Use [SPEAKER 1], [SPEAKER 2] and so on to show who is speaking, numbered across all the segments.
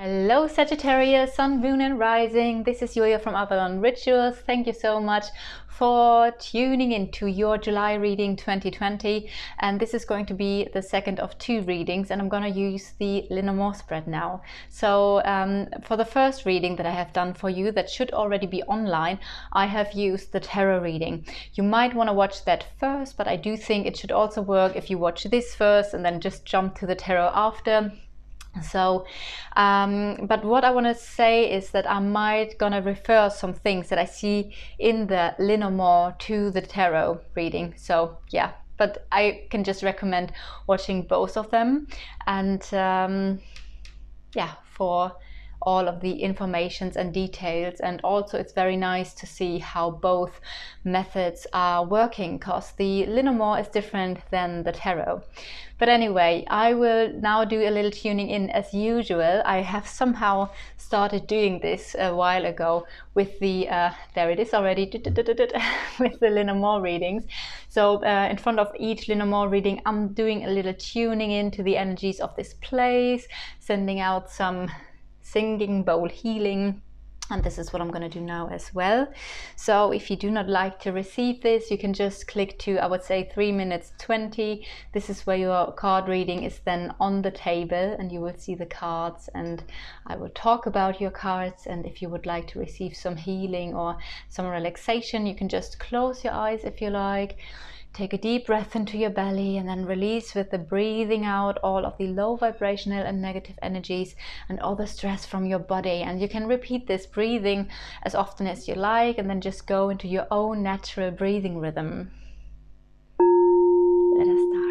[SPEAKER 1] Hello Sagittarius, Sun, Moon and Rising. This is Julia from Avalon Rituals. Thank you so much for tuning into your July reading 2020. And this is going to be the second of two readings, and I'm going to use the Lenormand spread now. So for the first reading that I have done for you, that should already be online, I have used the tarot reading. You might want to watch that first, but I do think it should also work if you watch this first and then just jump to the tarot after. So but what I want to say is that I might gonna refer some things that I see in the Lenormand to the tarot reading. So yeah, but I can just recommend watching both of them, and yeah, for all of the informations and details. And also it's very nice to see how both methods are working, because the Lenormand is different than the tarot. But anyway, I will now do a little tuning in as usual. I have somehow started doing this a while ago with the there it is already with the Lenormand readings. So in front of each Lenormand reading, I'm doing a little tuning into the energies of this place, sending out some singing bowl healing, and this is what I'm going to do now as well. So if you do not like to receive this, you can just click to, I would say, 3 minutes 20. This is where your card reading is then on the table, and you will see the cards, and I will talk about your cards. And if you would like to receive some healing or some relaxation, you can just close your eyes if you like. Take a deep breath into your belly and then release with the breathing out all of the low vibrational and negative energies and all the stress from your body. And you can repeat this breathing as often as you like, and then just go into your own natural breathing rhythm. Let us start.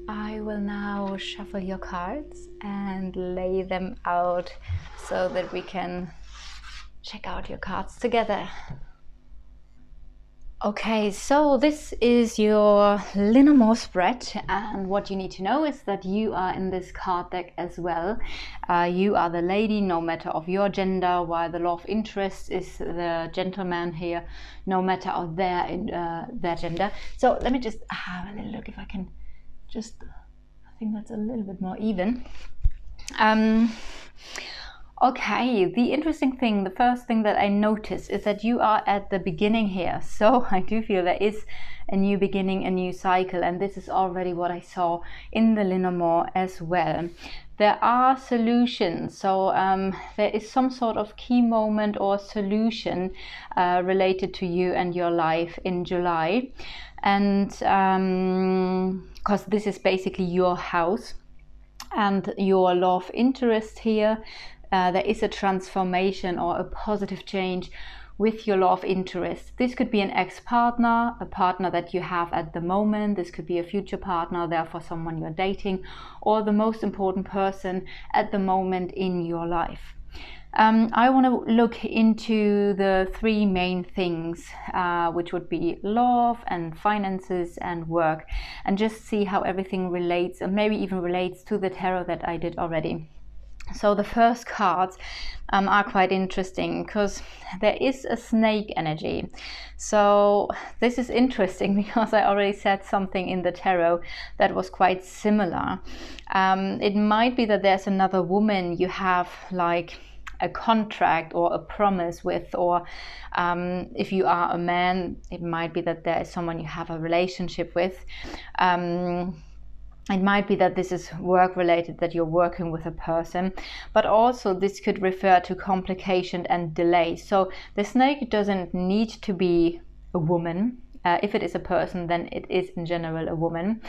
[SPEAKER 1] I will now shuffle your cards and lay them out so that we can check out your cards together. Okay, so this is your Lenormand spread, and what you need to know is that you are in this card deck as well. You are the lady, no matter of your gender, while the law of interest is the gentleman here, no matter of their gender. So let me just have a little look if I can just, I think that's a little bit more even. Okay, the interesting thing, the first thing that I noticed is that you are at the beginning here. So I do feel there is a new beginning, a new cycle, and this is already what I saw in the Lenormand as well. There are solutions, so there is some sort of key moment or solution related to you and your life in July. And because this is basically your house and your law of interest here, there is a transformation or a positive change with your law of interest. This could be an ex-partner, a partner that you have at the moment. This could be a future partner, therefore someone you're dating, or the most important person at the moment in your life. I want to look into the three main things, which would be love and finances and work, and just see how everything relates, and maybe even relates to the tarot that I did already. So the first cards are quite interesting because there is a snake energy. So this is interesting because I already said something in the tarot that was quite similar. It might be that there's another woman you have like a contract or a promise with, or if you are a man, it might be that there is someone you have a relationship with. It might be that this is work related, that you're working with a person, but also this could refer to complication and delay. So the snake doesn't need to be a woman. If it is a person, then it is in general a woman,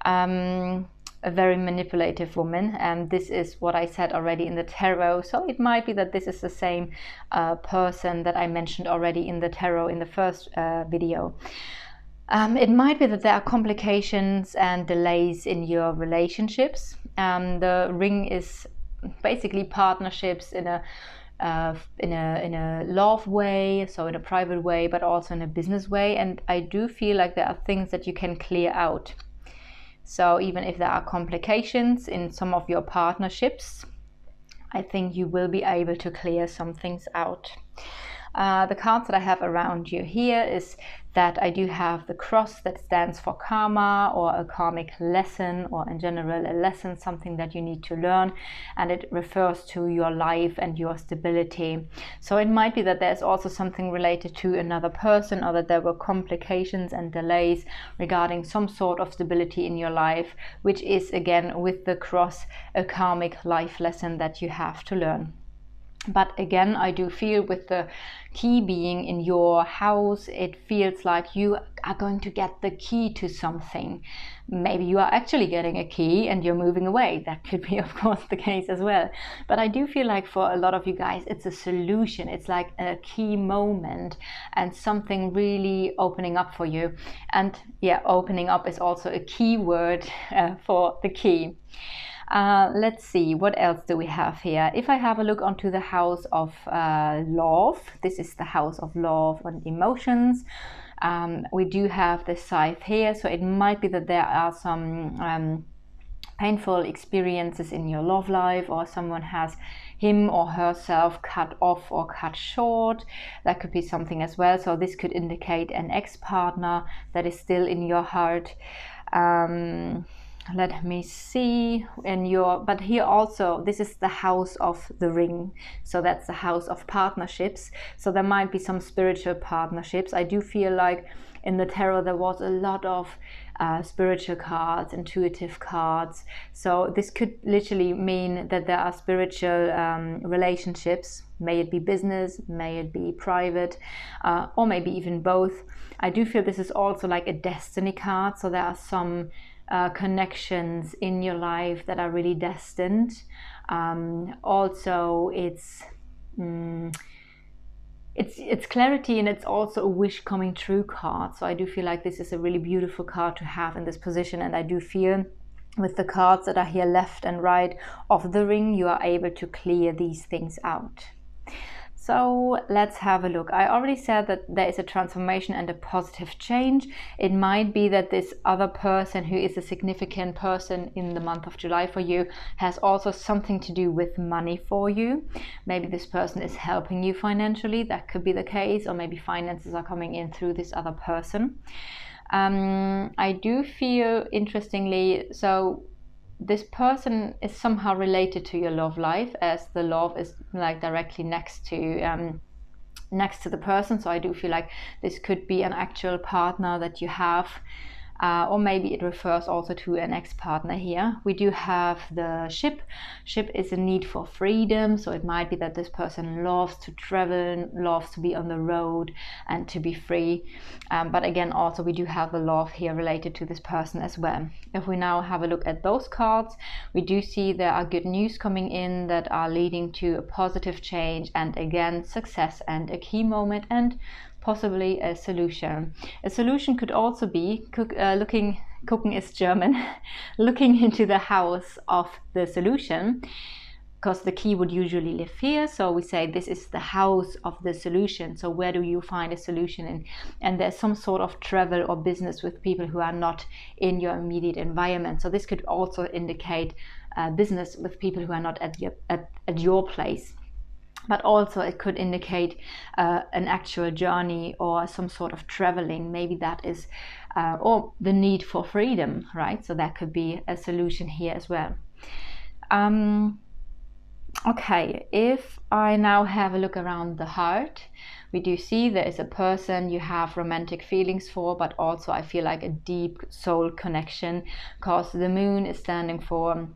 [SPEAKER 1] a very manipulative woman. And this is what I said already in the tarot. So it might be that this is the same person that I mentioned already in the tarot in the first video. It might be that there are complications and delays in your relationships. The ring is basically partnerships in a love way, so in a private way, but also in a business way. And I do feel like there are things that you can clear out. So even if there are complications in some of your partnerships, I think you will be able to clear some things out. The cards that I have around you here is that I do have the cross that stands for karma, or a karmic lesson, or in general a lesson, something that you need to learn, and it refers to your life and your stability. So it might be that there's also something related to another person, or that there were complications and delays regarding some sort of stability in your life, which is again with the cross a karmic life lesson that you have to learn. But again, I do feel with the key being in your house, it feels like you are going to get the key to something. Maybe you are actually getting a key and you're moving away. That could be, of course, the case as well. But I do feel like for a lot of you guys, it's a solution. It's like a key moment and something really opening up for you. And yeah, opening up is also a key word for the key. Let's see, what else do we have here? If I have a look onto the house of love, this is the house of love and emotions. We do have the scythe here, so it might be that there are some painful experiences in your love life, or someone has him or herself cut off or cut short. That could be something as well. So this could indicate an ex-partner that is still in your heart. Let me see, but here also, this is the house of the ring, so that's the house of partnerships. So there might be some spiritual partnerships. I do feel like in the tarot there was a lot of spiritual cards, intuitive cards. So this could literally mean that there are spiritual relationships, may it be business, may it be private, or maybe even both. I do feel this is also like a destiny card, so there are some connections in your life that are really destined. Also, it's clarity, and it's also a wish coming true card. So I do feel like this is a really beautiful card to have in this position, and I do feel with the cards that are here left and right of the ring, you are able to clear these things out. So let's have a look. I already said that there is a transformation and a positive change. It might be that this other person who is a significant person in the month of July for you has also something to do with money for you. Maybe this person is helping you financially. That could be the case, or maybe finances are coming in through this other person. I do feel, interestingly, so this person is somehow related to your love life, as the love is like directly next to the person. So I do feel like this could be an actual partner that you have, or maybe it refers also to an ex-partner here. We do have the ship. Ship is a need for freedom, so it might be that this person loves to travel, loves to be on the road and to be free. But again, also we do have the love here related to this person as well. If we now have a look at those cards, we do see there are good news coming in that are leading to a positive change, and again, success and a key moment, and possibly a solution. A solution could also be cooking is German, looking into the house of the solution. because the key would usually live here. So we say this is the house of the solution. So where do you find a solution in? And there's some sort of travel or business with people who are not in your immediate environment. So this could also indicate business with people who are not at your place. But also it could indicate an actual journey or some sort of traveling. Maybe that is, or the need for freedom, right? So that could be a solution here as well. Okay, if I now have a look around the heart, we do see there is a person you have romantic feelings for, but also I feel like a deep soul connection, because the moon is standing for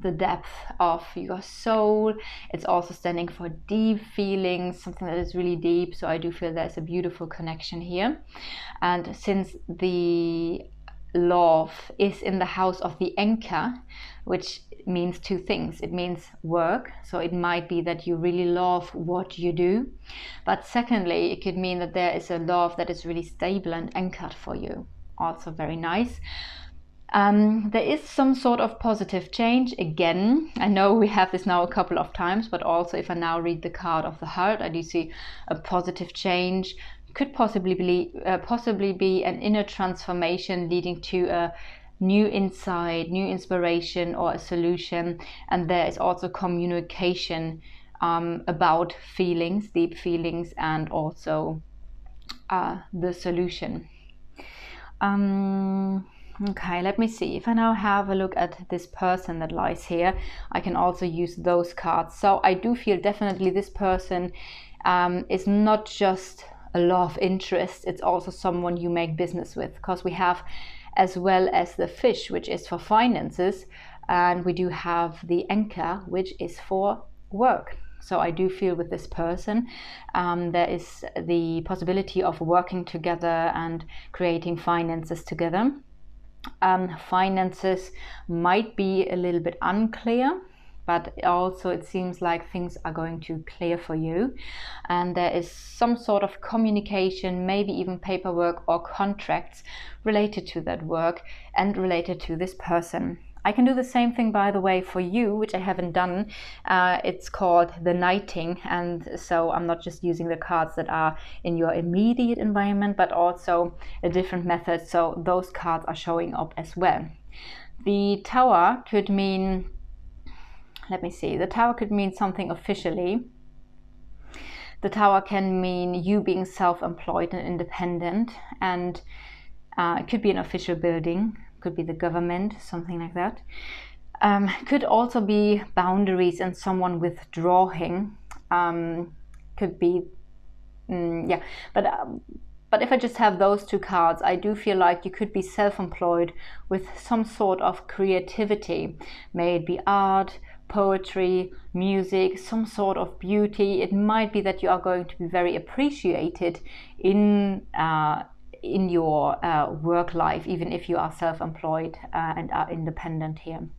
[SPEAKER 1] the depth of your soul. It's also standing for deep feelings, something that is really deep. So I do feel there's a beautiful connection here. And since the love is in the house of the anchor, which means two things. It means work, so it might be that you really love what you do, but secondly it could mean that there is a love that is really stable and anchored for you, also very nice. There is some sort of positive change. Again, I know we have this now a couple of times, but also if I now read the card of the heart, I do see a positive change. Could possibly be an inner transformation leading to a new insight, new inspiration, or a solution. And there is also communication about feelings, deep feelings, and also the solution. Okay, let me see. If I now have a look at this person that lies here, I can also use those cards. So I do feel definitely this person is not just a love interest, it's also someone you make business with, because we have as well as the fish, which is for finances, and we do have the anchor, which is for work. So I do feel with this person there is the possibility of working together and creating finances together. Finances might be a little bit unclear, but also it seems like things are going to clear for you, and there is some sort of communication, maybe even paperwork or contracts related to that work and related to this person. I can do the same thing, by the way, for you, which I haven't done. It's called the knighting, and so I'm not just using the cards that are in your immediate environment, but also a different method, so those cards are showing up as well. The tower could mean, let me see, the tower could mean something officially. The tower can mean you being self-employed and independent, and it could be an official building, could be the government, something like that. Could also be boundaries and someone withdrawing. Could be, yeah, but if I just have those two cards, I do feel like you could be self-employed with some sort of creativity. May it be art, poetry, music, some sort of beauty. It might be that you are going to be very appreciated in your work life, even if you are self-employed and are independent here.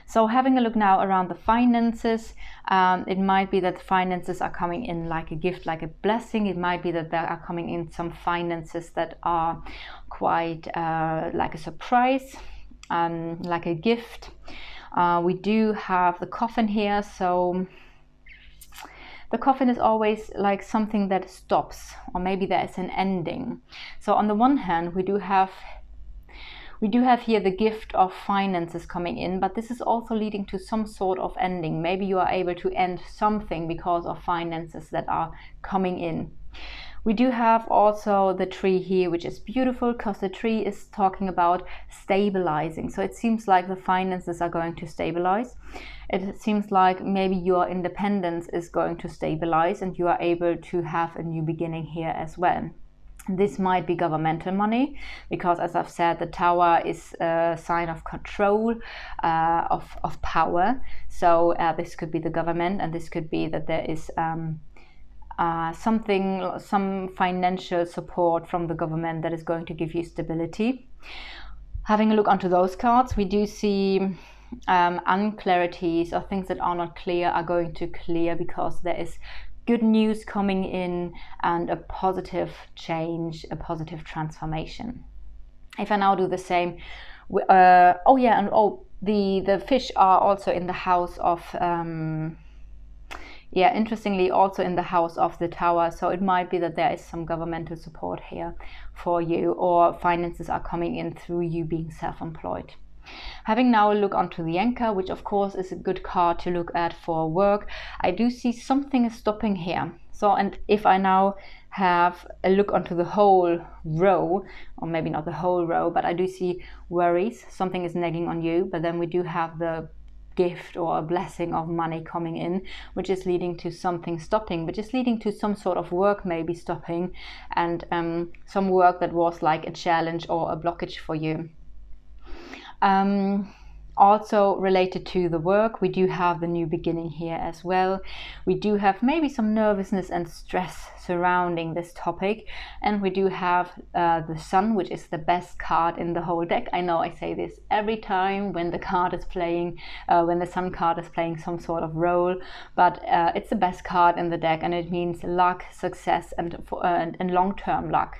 [SPEAKER 1] So having a look now around the finances, it might be that the finances are coming in like a gift, like a blessing. It might be that there are coming in some finances that are quite like a surprise, like a gift. We do have the coffin here, so the coffin is always like something that stops, or maybe there is an ending. So on the one hand, we do have here the gift of finances coming in, but this is also leading to some sort of ending. Maybe you are able to end something because of finances that are coming in. We do have also the tree here, which is beautiful because the tree is talking about stabilizing. So it seems like the finances are going to stabilize. It seems like maybe your independence is going to stabilize and you are able to have a new beginning here as well. This might be governmental money, because as I've said, the tower is a sign of control, of power. So this could be the government, and this could be that there is some financial support from the government that is going to give you stability. Having a look onto those cards, we do see unclarities or things that are not clear are going to clear, because there is good news coming in and a positive change, a positive transformation. If I now do the same, the fish are also in the house of yeah, interestingly also in the house of the Tower, so it might be that there is some governmental support here for you, or finances are coming in through you being self-employed. Having now a look onto the Anchor, which of course is a good card to look at for work, I do see something is stopping here. So, and if I now have a look onto the whole row, or maybe not the whole row, but I do see worries, something is nagging on you, but then we do have the gift or a blessing of money coming in, which is leading to something stopping, which is leading to some sort of work maybe stopping, and some work that was like a challenge or a blockage for you. Also related to the work, we do have the new beginning here as well. We do have maybe some nervousness and stress surrounding this topic, and we do have the Sun, which is the best card in the whole deck. I know I say this every time when the card is playing, when the Sun card is playing some sort of role, but it's the best card in the deck, and it means luck, success, and long-term luck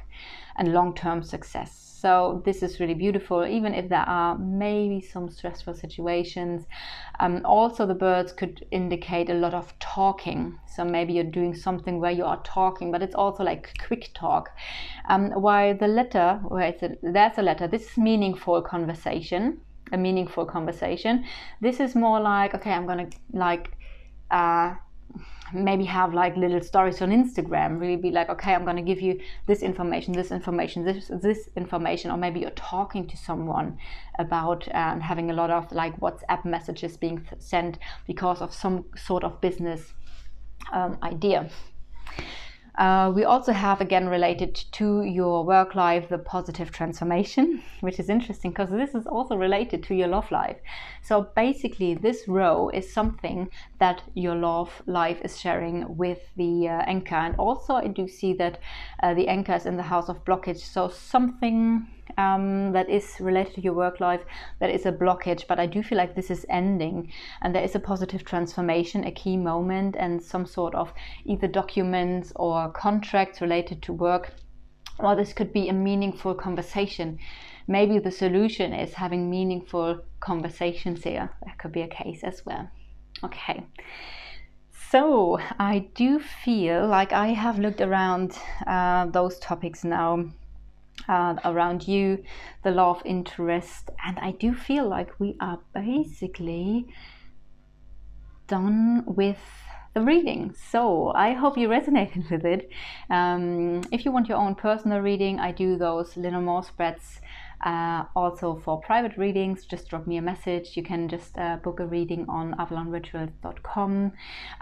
[SPEAKER 1] and long-term success. So this is really beautiful, even if there are maybe some stressful situations. Also, the birds could indicate a lot of talking. So maybe you're doing something where you are talking, but it's also like quick talk. While the letter, there's a letter, this is meaningful conversation, a meaningful conversation. This is more like, okay, I'm gonna like, maybe have like little stories on Instagram, really be like, okay, I'm going to give you this information, this information, this information, or maybe you're talking to someone about having a lot of like WhatsApp messages being sent because of some sort of business idea. We also have, again, related to your work life, the positive transformation, which is interesting because this is also related to your love life. So basically this row is something that your love life is sharing with the Anchor. And also I do see that the Anchor is in the house of blockage. So something that is related to your work life, that is a blockage, but I do feel like this is ending, and there is a positive transformation, a key moment, and some sort of either documents or contracts related to work, or this could be a meaningful conversation. Maybe the solution is having meaningful conversations here. That could be a case as well. Okay. So I do feel like I have looked around those topics now, around you, the love interest, and I do feel like we are basically done with the reading. So I hope you resonated with it. If you want your own personal reading, I do those Lenormand spreads. Also for private readings, just drop me a message. You can just book a reading on avalonrituals.com.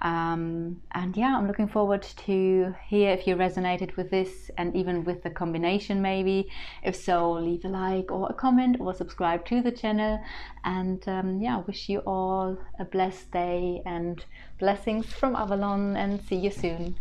[SPEAKER 1] And yeah, I'm looking forward to hear if you resonated with this, and even with the combination maybe. If so, leave a like or a comment or subscribe to the channel. And yeah, wish you all a blessed day and blessings from Avalon, and see you soon.